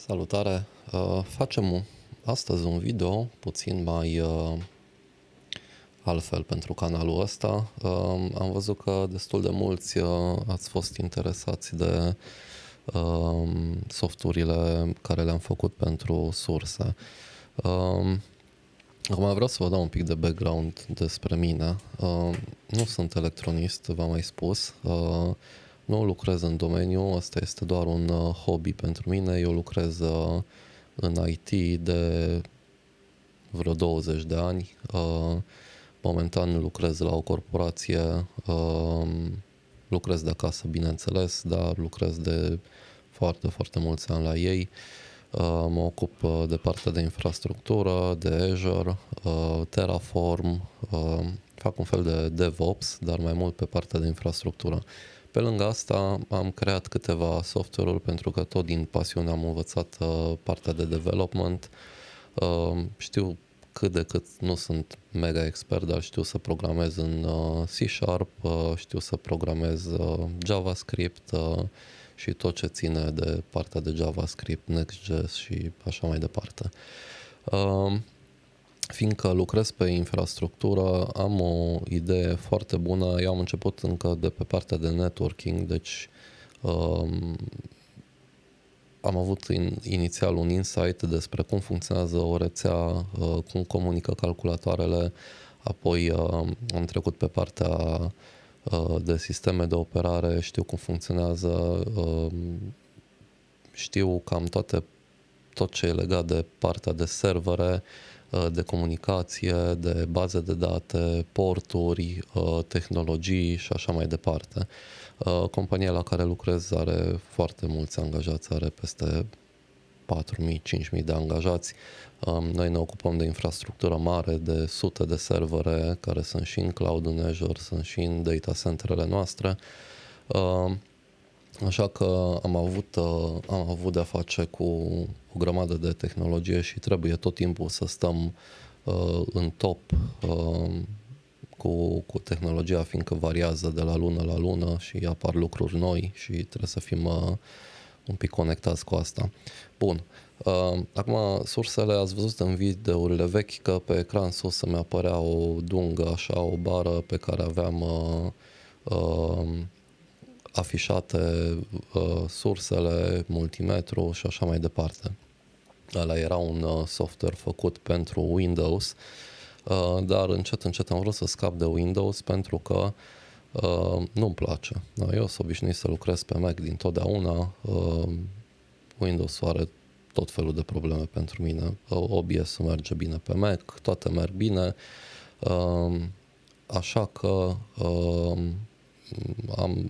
Salutare! Facem astăzi un video puțin mai altfel pentru canalul ăsta. Am văzut că destul de mulți ați fost interesați de softurile care le-am făcut pentru surse. Acum vreau să vă dau un pic de background despre mine. Nu sunt electronist, v-am mai spus. Nu lucrez în domeniu, asta este doar un hobby pentru mine. Eu lucrez în IT de vreo 20 de ani. Momentan lucrez la o corporație, lucrez de acasă, bineînțeles, dar lucrez de foarte, foarte mulți ani la ei. Mă ocup de partea de infrastructură, de Azure, Terraform, fac un fel de DevOps, dar mai mult pe partea de infrastructură. Pe lângă asta am creat câteva software-uri pentru că tot din pasiune am învățat partea de development. Știu cât de cât, nu sunt mega expert, dar știu să programez în C#, știu să programez JavaScript și tot ce ține de partea de JavaScript, Next.js și așa mai departe. Fiindcă lucrez pe infrastructură, am o idee foarte bună. Eu am început încă de pe partea de networking, deci am avut inițial un insight despre cum funcționează o rețea, cum comunică calculatoarele, apoi am trecut pe partea de sisteme de operare, știu cum funcționează, știu cam tot ce e legat de partea de servere, de comunicație, de baze de date, porturi, tehnologii și așa mai departe. Compania la care lucrez are foarte mulți angajați, are peste 4.000-5.000 de angajați. Noi ne ocupăm de infrastructură mare, de sute de servere care sunt și în cloud, în Azure, sunt și în data centrele noastre. Așa că am avut de-a face cu o grămadă de tehnologie și trebuie tot timpul să stăm în top cu tehnologia, fiindcă variază de la lună la lună și apar lucruri noi și trebuie să fim un pic conectați cu asta. Bun. Acum, sursele, ați văzut în videourile vechi că pe ecran sus îmi apărea o dungă, așa, o bară pe care aveam afișate sursele, multimetru și așa mai departe. Ăla era un software făcut pentru Windows, dar încet am vrut să scap de Windows pentru că nu-mi place. Eu sunt obișnuit să lucrez pe Mac dintotdeauna. Windows-ul are tot felul de probleme pentru mine. OBS-ul merge bine pe Mac, toate merg bine, așa că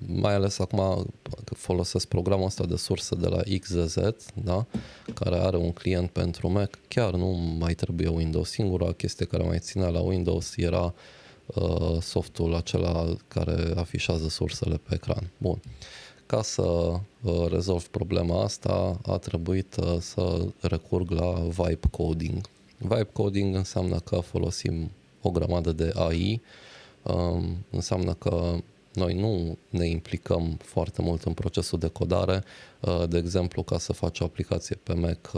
mai ales acum folosesc programul ăsta de surse de la XZZ, da? Care are un client pentru Mac. Chiar nu mai trebuie Windows. Singura chestie care mai ținea la Windows era softul acela care afișează sursele pe ecran. Bun. Ca să rezolv problema asta, a trebuit să recurg la vibe coding. Vibe coding înseamnă că folosim o grămadă de AI, înseamnă că noi nu ne implicăm foarte mult în procesul de codare. De exemplu, ca să faci o aplicație pe Mac,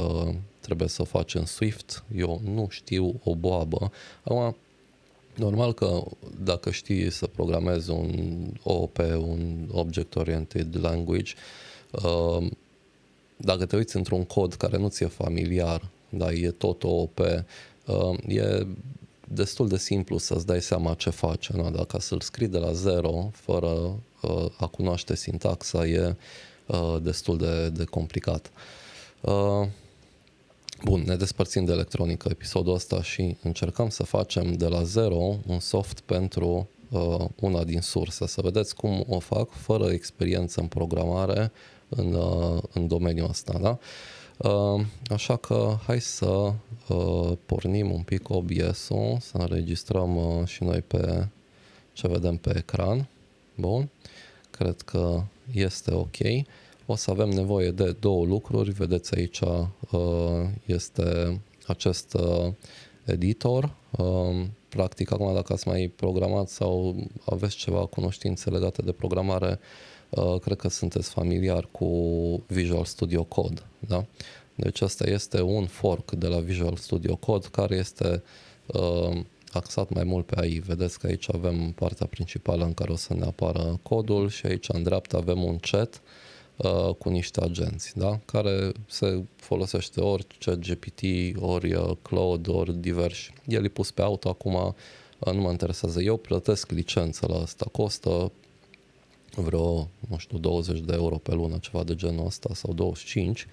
trebuie să o faci în Swift. Eu nu știu o boabă. Acum, normal că dacă știi să programezi un OOP, un Object Oriented Language, dacă te uiți într-un cod care nu ți-e familiar, dar e tot OOP, e destul de simplu să-ți dai seama ce face. Nu? Dacă să-l scrii de la zero, fără a cunoaște sintaxa, e destul de complicat. Bun, ne despărțim de electronică episodul ăsta și încercăm să facem de la zero un soft pentru una din surse. Să vedeți cum o fac fără experiență în programare în domeniul ăsta. Da? Așa că hai să pornim un pic OBS-ul, să înregistrăm și noi pe ce vedem pe ecran. Bun, cred că este ok. O să avem nevoie de două lucruri. Vedeți aici este acest editor. Practic, acum dacă ați mai programat sau aveți ceva cunoștințe legate de programare, cred că sunteți familiar cu Visual Studio Code. Da? Deci asta este un fork de la Visual Studio Code care este axat mai mult pe AI. Vedeți că aici avem partea principală în care o să ne apară codul și aici în dreapta avem un chat cu niște agenți, da? Care se folosește ori ChatGPT, ori Claude, ori diversi. El e pus pe auto, acum nu mă interesează. Eu plătesc licență la asta, costă vreo, nu știu, 20 de euro pe lună, ceva de genul ăsta, sau 25.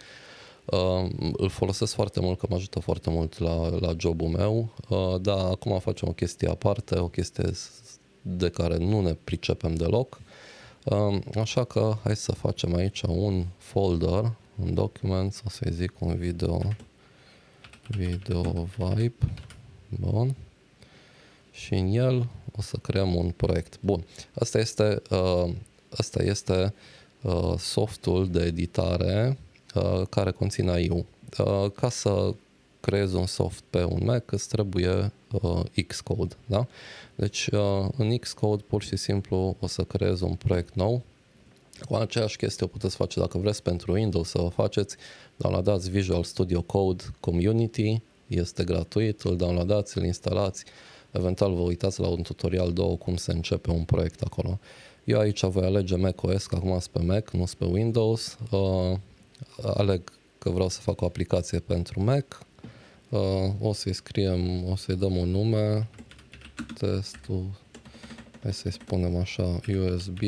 Îl folosesc foarte mult, că mă ajută foarte mult la jobul meu, dar acum facem o chestie aparte, o chestie de care nu ne pricepem deloc. Așa că hai să facem aici un folder, un document, o să-i zic un video vibe, bun, și în el o să creăm un proiect. Bun, asta este softul de editare care conține AI-ul. Ca să creezi un soft pe un Mac îți trebuie Xcode, da? Deci în Xcode pur și simplu o să creezi un proiect nou. Cu aceeași chestie o puteți face dacă vreți pentru Windows să o faceți. Downloadați Visual Studio Code Community, este gratuit, îl downloadați, îl instalați, eventual vă uitați la un tutorial 2 cum se începe un proiect acolo. Eu aici voi alege macOS, că acum sunt pe Mac, nu sunt pe Windows. Aleg că vreau să fac o aplicație pentru Mac. O să-i scriem, o să-i dăm un nume, testul, hai să-i spunem așa, USB,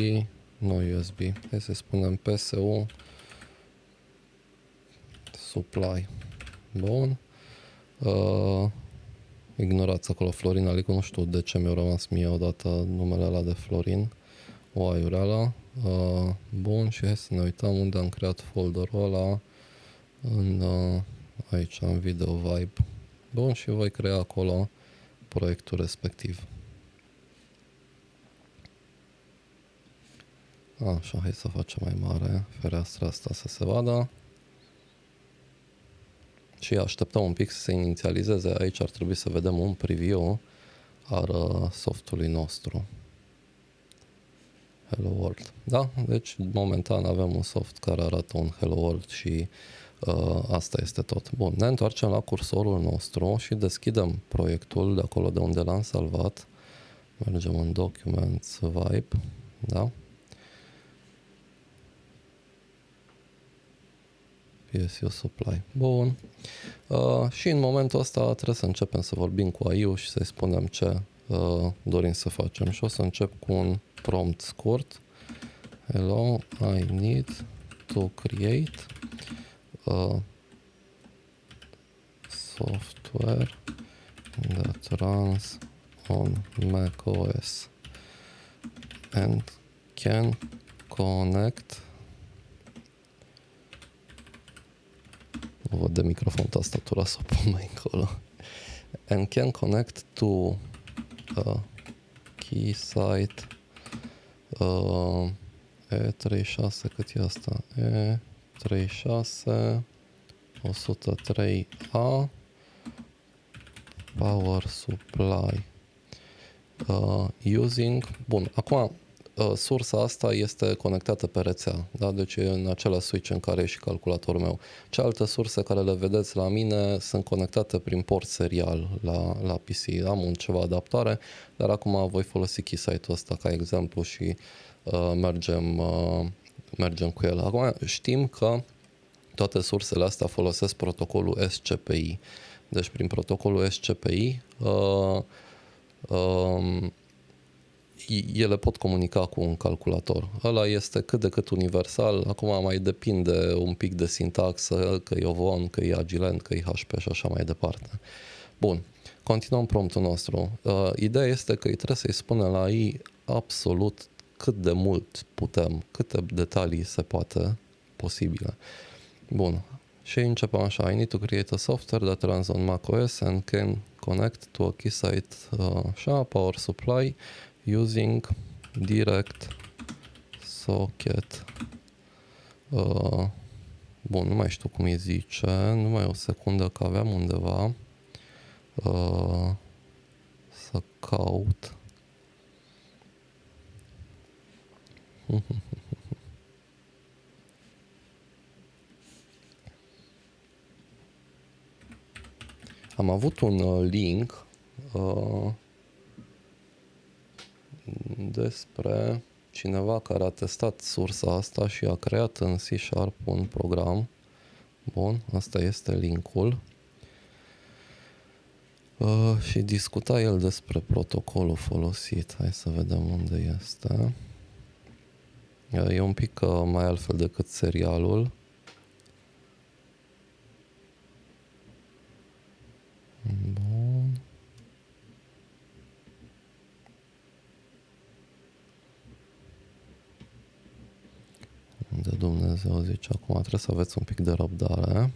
nu USB, hai să spunem PSU supply. Bun. Ignorați acolo Florin Alicu, nu știu de ce mi-a rămas mie odată numele ăla de Florin, o aiureală. Bun, și hai să ne uităm unde am creat folderul ăla, aici în video vibe. Bun, și voi crea acolo proiectul respectiv. Așa, hai să facem mai mare fereastra asta să se vadă. Și așteptăm un pic să se inițializeze. Aici ar trebui să vedem un preview al softului nostru. Hello World. Da? Deci momentan avem un soft care arată un Hello World și asta este tot. Bun, ne întoarcem la cursorul nostru și deschidem proiectul de acolo de unde l-am salvat. Mergem în Documents Vibe. Da? PSU Supply. Bun. Și în momentul ăsta trebuie să începem să vorbim cu AI-ul și să-i spunem ce dorim să facem. Și o să încep cu un prompt scurt. Hello, I need to create a software that runs on macOS and can connect. Nu văd de microfon tastatura să o pun mai încolo. And can connect to Keysight E36, cât e asta? E36 103A Power Supply using. Bun, acum sursa asta este conectată pe rețea, da? Deci e în același switch în care e și calculatorul meu. Cealaltă surse care le vedeți la mine sunt conectate prin port serial la PC. Am ceva adaptare, dar acum voi folosi Keysight-ul ăsta ca exemplu și mergem cu el. Acum știm că toate sursele astea folosesc protocolul SCPI. Deci prin protocolul SCPI ele pot comunica cu un calculator. Ăla este cât de cât universal, acum mai depinde un pic de sintaxă, că e Ovon, că e Agilent, că e HP și așa mai departe. Bun, continuăm promptul nostru. Ideea este că trebuie să-i spunem la AI absolut cât de mult putem, câte detalii se poate posibile. Bun, și începem așa. I need to create a software that runs on macOS and can connect to a Keysight power supply using direct socket. Bun, nu mai știu cum îi zice, numai o secundă că aveam undeva să caut. Am avut un link despre cineva care a testat sursa asta și a creat în C# un program. Bun, asta este linkul. Și discuta el despre protocolul folosit. Hai să vedem unde este. E un pic mai altfel decât serialul. Bun. De Dumnezeu, zice, acum trebuie să aveți un pic de răbdare.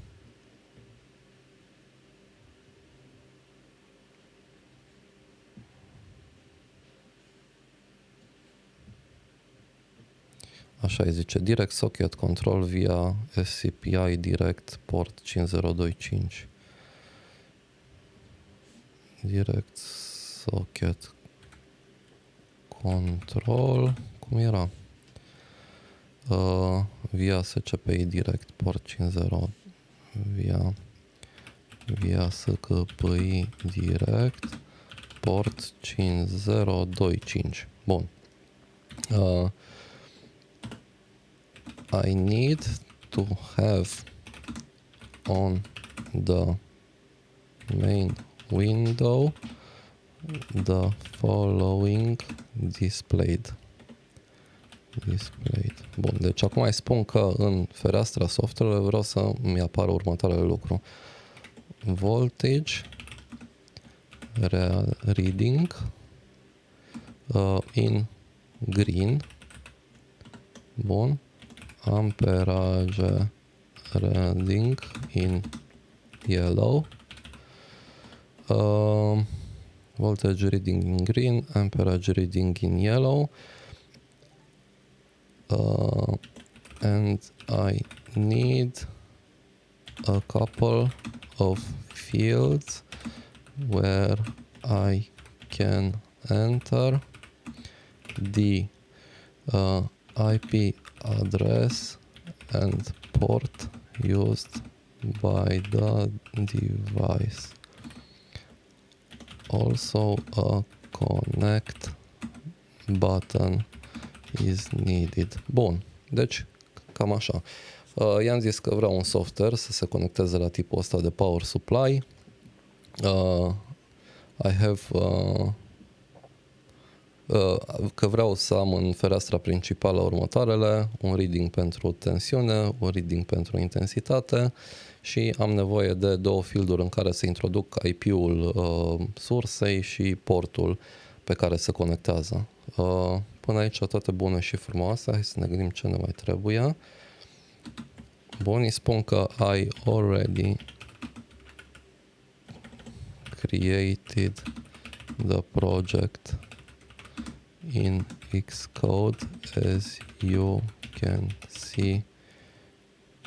Așa îi zice, Direct Socket Control via SCPI Direct Port 5025. Direct Socket Control, cum era? Via SCPI Direct Port 50, via SCPI Direct Port 5025. Bun. I need to have on the main window the following displayed. Bun, deci acum îi spun că în fereastra software vreau să mi apară următoarele lucru. Voltage reading in green. Bun. Amperage reading in yellow. Voltage reading in green, amperage reading in yellow. And I need a couple of fields where I can enter the IP address and port used by the device. Also a connect button is needed. Bun, deci cam așa. I-am zis că vreau un software să se conecteze la tipul ăsta de power supply. I have că vreau să am în fereastra principală următoarele: un reading pentru tensiune, un reading pentru intensitate și am nevoie de două fielduri în care să introduc IP-ul sursei și portul pe care se conectează. Până aici toate bune și frumoase. Hai să ne gândim ce ne mai trebuie. Bun, îi spun că I already created the project in Xcode, as you can see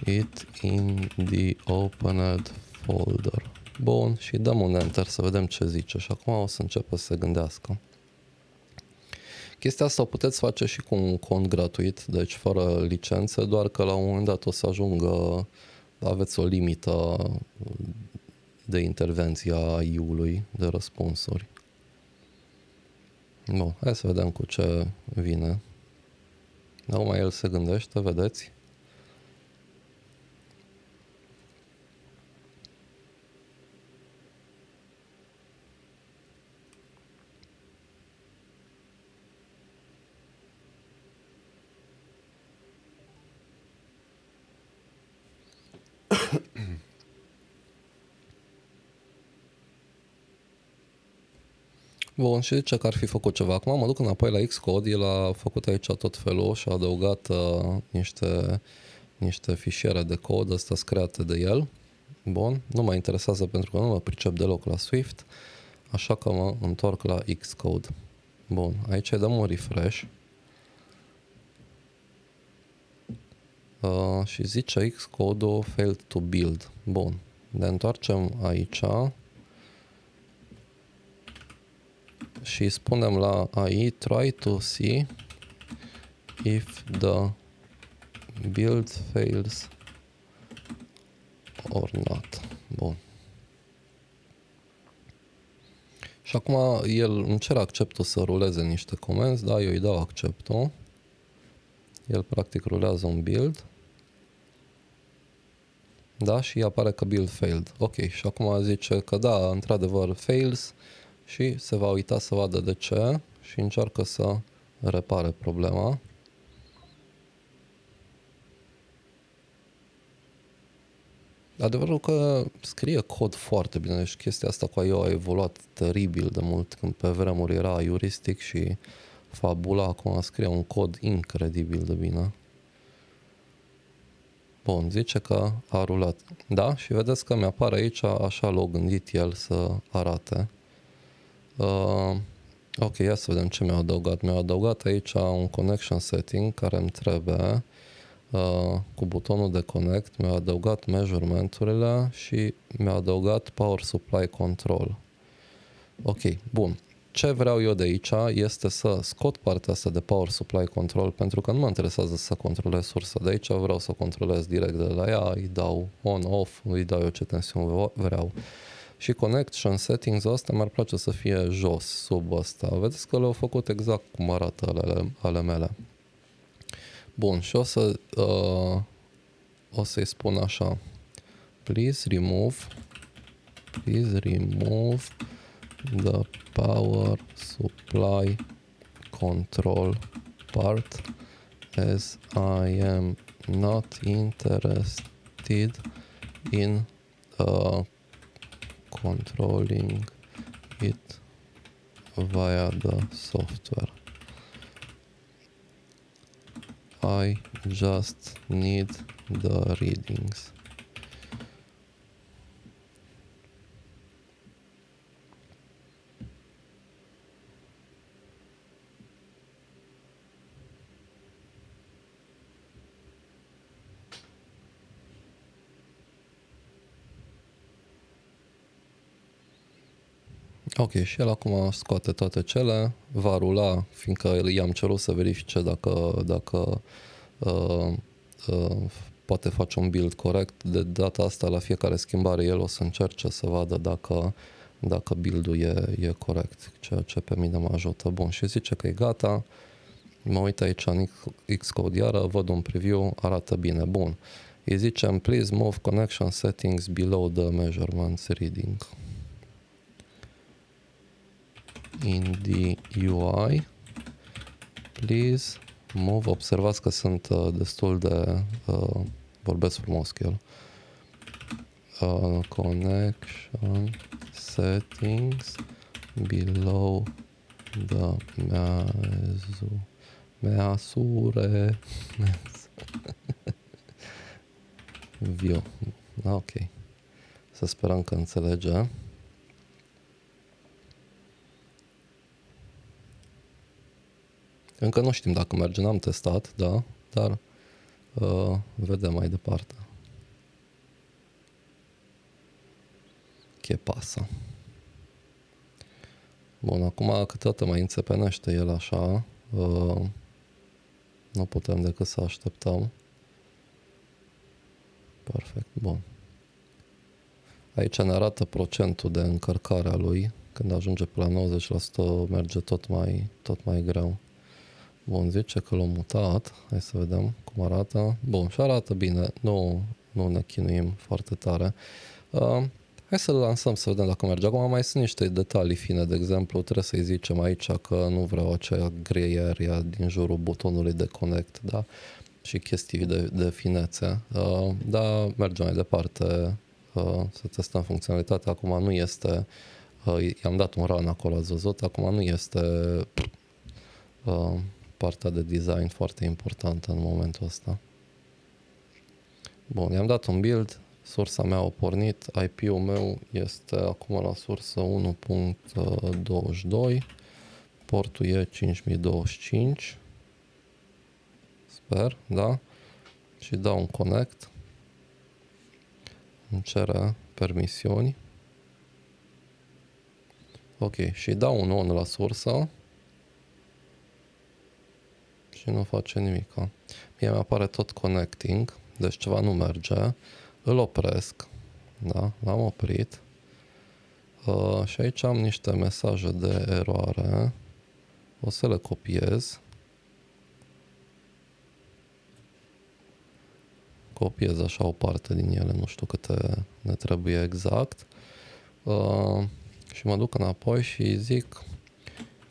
it in the opened folder. Bun, și dăm un enter să vedem ce zice și acum o să începe să se gândească. Chestia asta o puteți face și cu un cont gratuit, deci fără licență, doar că la un moment dat o să ajungă, aveți o limită de intervenție a AI-ului, de răspunsuri. Bun, hai să vedem cu ce vine. Acum el se gândește, vedeți? Bun, și zice că ar fi făcut ceva. Acum mă duc înapoi la Xcode, el a făcut aici tot felul și a adăugat niște fișiere de cod, astea create de el. Bun, nu mă interesează pentru că nu mă pricep deloc la Swift, așa că mă întorc la Xcode. Bun, aici îi dăm un refresh. Și zice Xcode failed to build. Bun, ne întoarcem aici și spunem la AI try to see if the build fails or not. Bun. Și acum el îmi cere acceptul să ruleze niște comenzi, da, eu îi dau acceptul. El practic rulează un build. Da, și apare că build failed. Ok, și acum zice că da, într-adevăr fails și se va uita să vadă de ce și încearcă să repare problema. Adevărul că scrie cod foarte bine, deci chestia asta cu IO a evoluat teribil de mult, când pe vremuri era heuristic și fabula, acum scrie un cod incredibil de bine. Bun, zice că a rulat. Da, și vedeți că mi-apare aici, așa l-a gândit el să arate. Ok, ia să vedem ce mi-a adăugat. Mi-a adăugat aici un connection setting care îmi trebuie. Cu butonul de connect mi-a adăugat measurement-urile și mi-a adăugat power supply control. Ok, bun. Ce vreau eu de aici este să scot partea asta de power supply control, pentru că nu mă interesează să controlez sursa de aici, vreau să controlez direct de la ea, îi dau on-off, îi dau eu ce tensiune vreau. Și connection settings-ul ăsta mi-ar place să fie jos, sub ăsta. Vedeți că le-au făcut exact cum arată ale mele. Bun, și o să-i spun așa. Please remove the power supply control part, as I am not interested in controlling it via the software. I just need the readings. Ok, și el acum scoate toate cele, va rula, fiindcă i-am cerut să verifice dacă poate face un build corect. De data asta, la fiecare schimbare, el o să încerce să vadă dacă build-ul e corect, ceea ce pe mine mă ajută. Bun, și zice că e gata. Mă uit aici în Xcode iară, văd un preview, arată bine. Bun. Îi zicem, please move connection settings below the measurements reading. In the UI, please move, observați că sunt destul de, vorbesc frumos cu el, connection settings below the measure view. Ok, să sperăm că înțelege. Încă nu știm dacă merge, n-am testat, da, dar vedem mai departe. Ce pasă. Bun, acum câteodată mai înțepenește el așa, nu putem decât să așteptăm. Perfect, bun. Aici ne arată procentul de încărcare a lui, când ajunge pe la 90% merge tot mai greu. Bun, zice că l-a mutat. Hai să vedem cum arată. Bun, și arată bine. Nu ne chinuim foarte tare. Hai să-l lansăm să vedem dacă merge. Acum mai sunt niște detalii fine. De exemplu, trebuie să-i zicem aici că nu vreau acea gray area din jurul butonului de connect, da? Și chestii de finețe. Da, mergem mai departe să testăm funcționalitatea. Acum nu este... i-am dat un run acolo, ați văzut. Acum nu este... partea de design foarte importantă în momentul ăsta. Bun, i-am dat un build, sursa mea a pornit, IP-ul meu este acum la sursă 1.22, portul e 5025, sper, da? Și dau un connect, îmi cere permisiuni, ok, și dau un on la sursă, și nu face nimic. Mie mi apare tot connecting, deci ceva nu merge. Îl opresc, da, l-am oprit. Și aici am niște mesaje de eroare. O să le copiez. Copiez așa o parte din ele, nu știu câte ne trebuie exact. Și mă duc înapoi și zic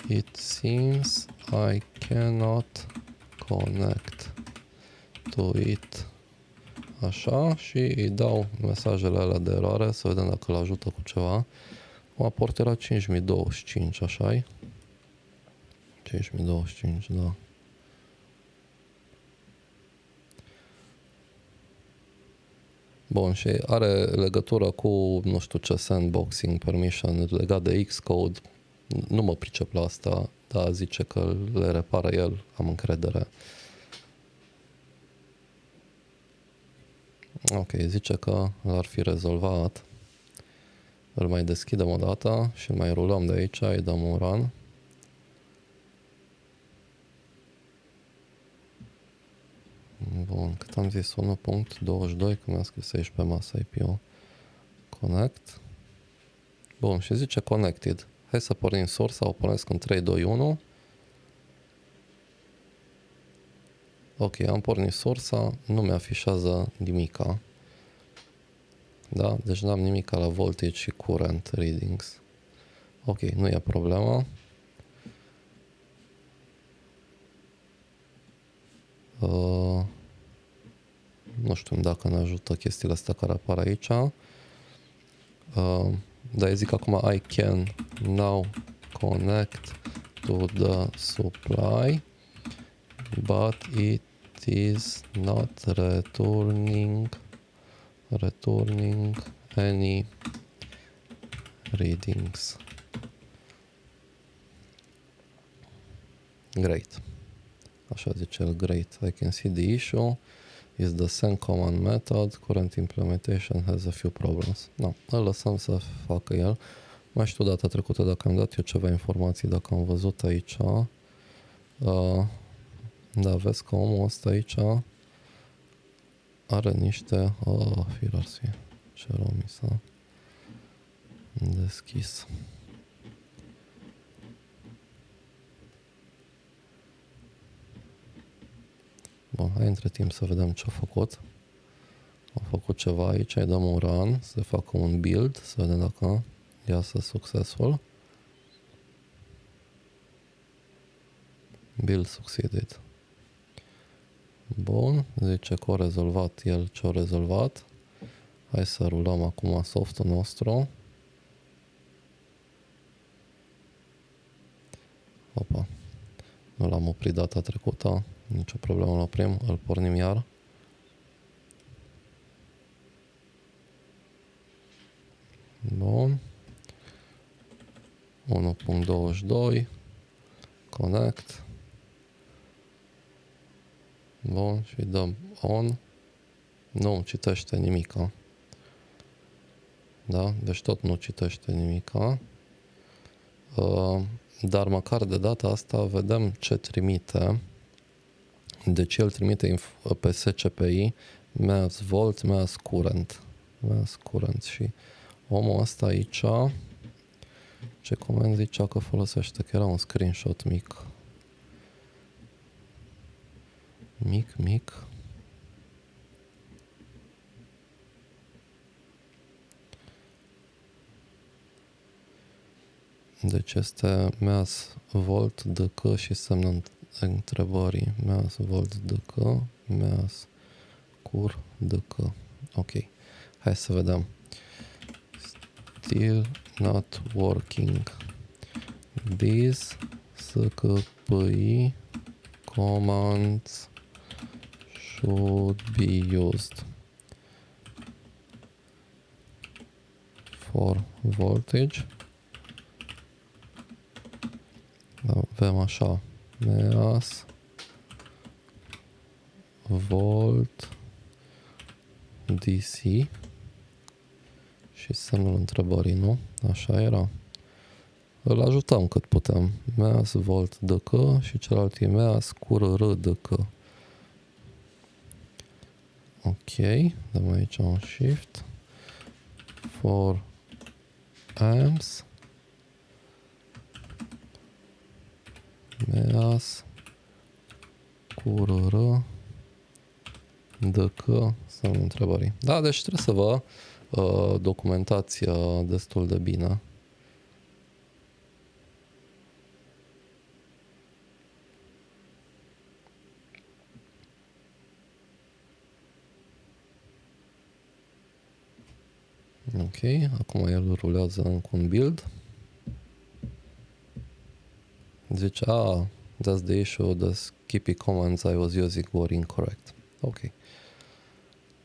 It seems I cannot connect to it. Așa, și îi dau mesajele alea de eroare să vedem dacă îl ajută cu ceva. Aport era 5025, așa-i? 5025, da. Bun, și are legătură cu, nu știu ce, sandboxing permission legat de Xcode. Nu mă pricep la asta, dar zice că le repară el, am încredere. Ok, zice că l-ar fi rezolvat. Îl mai deschidem o dată și mai rulăm de aici, îi dăm un run. Bun, cât am zis? 1.22, că mi-a scris aici pe masă IP-ul. Connect. Bun, și zice connected. Hai să pornim sursa, o pornesc în 3, 2, 1. Ok, am pornit sursa, nu mi-afișează nimica. Da, deci n-am nimica la voltage și current readings. Ok, nu e problemă. Nu știu dacă ne ajută chestiile astea care apar aici. Dar eu zic acum I can now connect to the supply, but it is not returning any readings. Great. Așa zice el, great. I can see the issue is the send command method. Current implementation has a few problems. No, îl lăsăm să facă el. Mai știu data trecută dacă am dat eu ceva informații, dacă am văzut aici. Da, vezi că omul ăsta aici are niște... firar să fie. Ce rău mi s-a deschis. Bun, hai între timp să vedem ce a făcut. A făcut ceva aici, îi dăm un run, să facă un build, să vedem dacă iasă successful. Build succeeded. Bun, zice că a rezolvat el ce a rezolvat. Hai să rulăm acum softul nostru. Opa, nu l-am oprit data trecută, nicio problemă, îl oprim, îl pornim iar. Bun. 1.22 connect. Bun, și dăm on. Nu citește nimica. Da, deci tot nu citește nimica. Dar măcar de data asta vedem ce trimite. Deci el trimite pe SCPI mass volt, mass current. Mass current și omul ăsta aici, ce coment zicea că folosește, că era un screenshot mic. Mic. Deci este mass volt dk și semnul întrebării. Mass volt dk, mass cur dk. Ok. Hai să vedem. Still not working. These SCPI commands should be used for voltage. Avem așa, mass volt DC și semnul întrebării, nu? Așa era. Îl ajutăm cât putem. Mass volt dk și celălalt e mass cur dk. Ok, dăm aici un shift for amps meas curr dacă semnul întrebării. Da, deci trebuie să vă documentați destul de bine. Ok, acum el rulează încă un build. Zice, that's the issue, the skippy commands I was using were incorrect. Ok.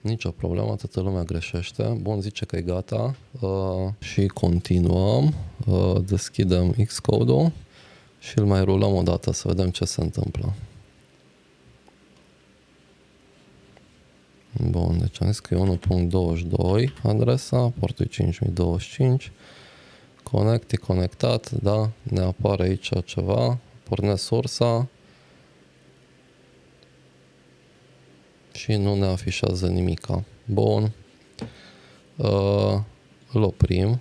Nicio problemă, toată lumea greșește. Bun, zice că e gata. Și continuăm. Deschidem Xcode-ul și îl mai rulăm o dată să vedem ce se întâmplă. Bun, deci am zis că e 1.22 adresa, portul 5025. Connect, e conectat, da, ne apare aici ceva, pornesc sursa și nu ne afișează nimica. Bun, îl oprim,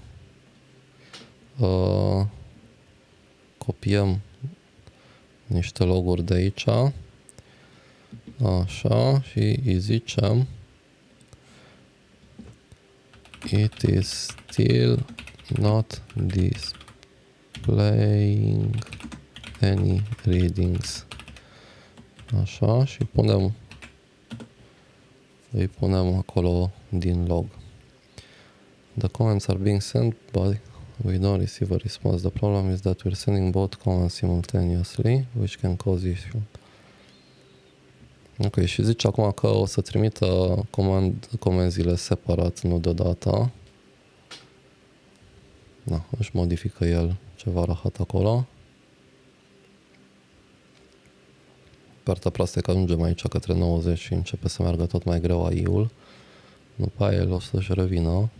copiem niște loguri de aici, așa, și îi zicem it is still not displaying any readings. Așa, și îi punem acolo din log. The comments are being sent, but we don't receive a response. The problem is that we're sending both comments simultaneously, which can cause issue. Ok, și zice acum că o să trimită comenzile separat, nu deodată. Da, își modifică el ceva rahat acolo. Partea proastă e că ajungem aici către 90 și începe să meargă tot mai greu AI-ul. După aia el o să-și revină.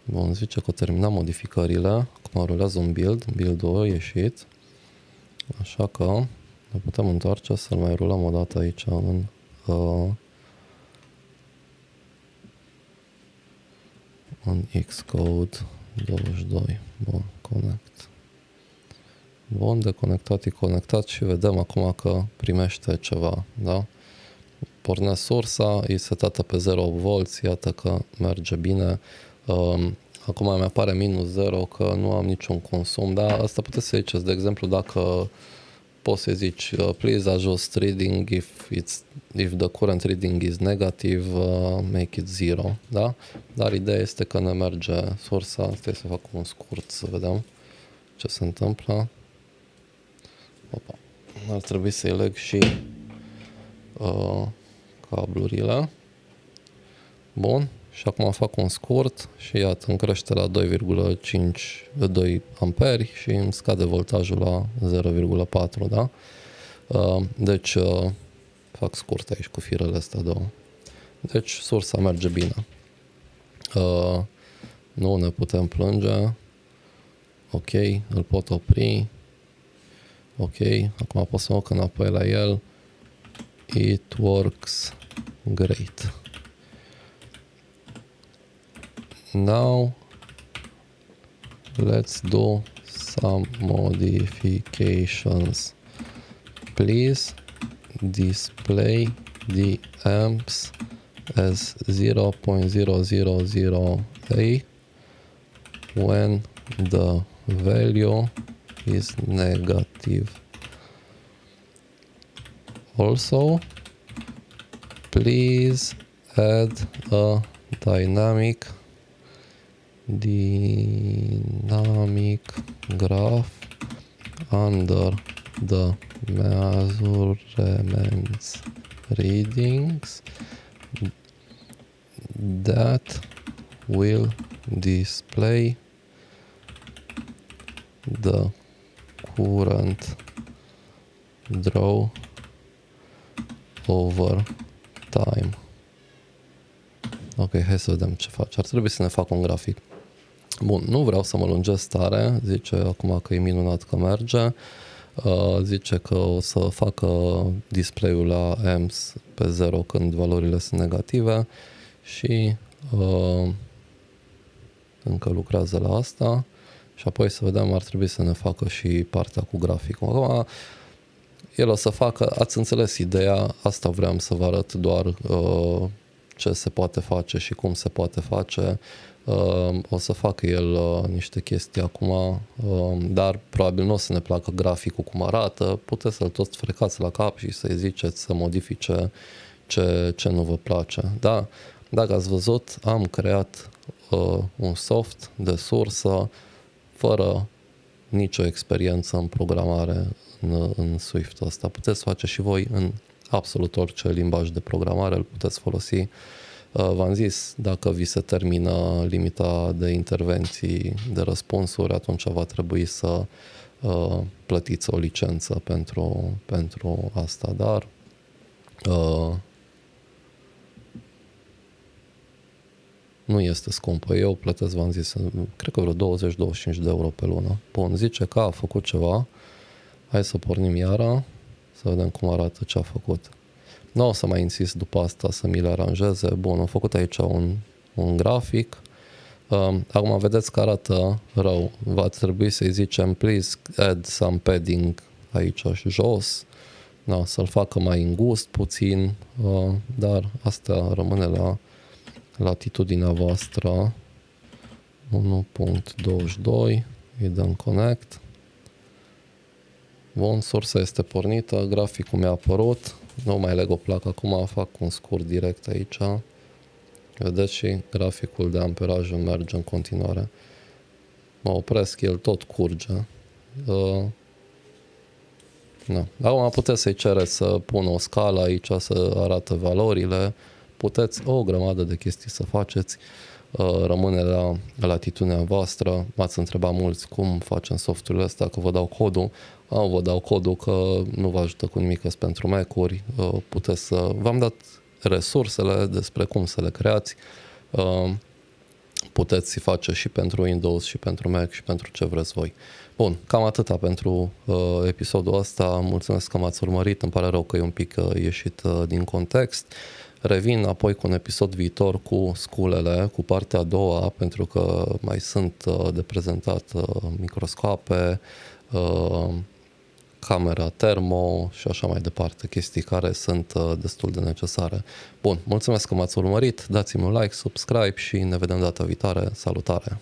Bun, zice că terminăm modificările. Acum rulează un build-ul a ieșit. Așa că ne putem întoarce să-l mai rulăm o dată aici în Xcode 22. Bun, connect. Bun, deconectat, e conectat și vedem acum că primește ceva, da? Pornesc sursa, e setată pe 0V, iată că merge bine. Acum mi apare -0 că nu am niciun consum, dar asta puteți să ziceți, de exemplu, dacă poți să zici please adjust reading if the current reading is negative, make it 0, da? Dar ideea este că ne merge sursa, stai să fac un scurt să vedem ce se întâmplă. Opa. Ar trebui să-i leg și cablurile. Bun. Și acum fac un scurt și iată, îmi crește la 2,2 amperi și îmi scade voltajul la 0,4, da? Deci fac scurt aici cu firele astea două. Deci sursa merge bine. Nu ne putem plânge. Ok, îl pot opri. Ok, acum pot să mă duc înapoi la el. It works great. Now let's do some modifications. Please display the amps as 0.000A when the value is negative. Also, please add a dynamic graph under the measurements readings that will display the current draw over time. Ok, hai să vedem ce face. Ar trebui să ne fac un grafic. Bun, nu vreau să mă lungesc tare, zice acum că e minunat că merge, zice că o să facă display-ul la amps pe 0 când valorile sunt negative și încă lucrează la asta și apoi să vedem, ar trebui să ne facă și partea cu graficul. Acum, el o să facă, ați înțeles ideea, asta vreau să vă arăt doar ce se poate face și cum se poate face. O să facă el niște chestii acum, dar probabil nu o să ne placă graficul cum arată, puteți să-l tot frecați la cap și să-i ziceți să modifice ce nu vă place. Da, dacă ați văzut, am creat un soft de sursă fără nicio experiență în programare în Swift ăsta. Puteți face și voi în absolut orice limbaj de programare, îl puteți folosi. V-am zis, dacă vi se termină limita de intervenții, de răspunsuri, atunci va trebui să plătiți o licență pentru asta, dar nu este scumpă. Eu plătesc, v-am zis, cred că vreo 20-25 de euro pe lună. Bun, zice că a făcut ceva. Hai să pornim iara, să vedem cum arată ce a făcut. Nu o să mai insist după asta să mi le aranjeze. Bun, am făcut aici un grafic. Acum vedeți că arată rău. Va trebui să-i zicem please add some padding aici și jos. Da, să-l facă mai îngust puțin, dar asta rămâne la latitudinea voastră. 1.22, îi dăm connect. Bun, sursa este pornită, graficul mi-a apărut, nu mai leg o placă acum, fac un scurt direct aici. Vedeți și graficul de amperaj merge în continuare. Mă opresc, el tot curge. Da. Acum puteți să-i cereți să pună o scală aici, să arate valorile. Puteți o grămadă de chestii să faceți. Rămâne la latitudinea voastră. M-ați întrebat mulți cum facem softurile astea, că vă dau codul. Vă dau codul că nu vă ajută cu nimic pentru Mac-uri. Puteți să... V-am dat resursele despre cum să le creați. Puteți face și pentru Windows, și pentru Mac, și pentru ce vreți voi. Bun, cam atâta pentru episodul ăsta. Mulțumesc că m-ați urmărit. Îmi pare rău că e un pic ieșit din context. Revin apoi cu un episod viitor cu sculele, cu partea a doua, pentru că mai sunt de prezentat microscoape, camera termo și așa mai departe, chestii care sunt destul de necesare. Bun, mulțumesc că m-ați urmărit, dați-mi un like, subscribe și ne vedem data viitoare. Salutare!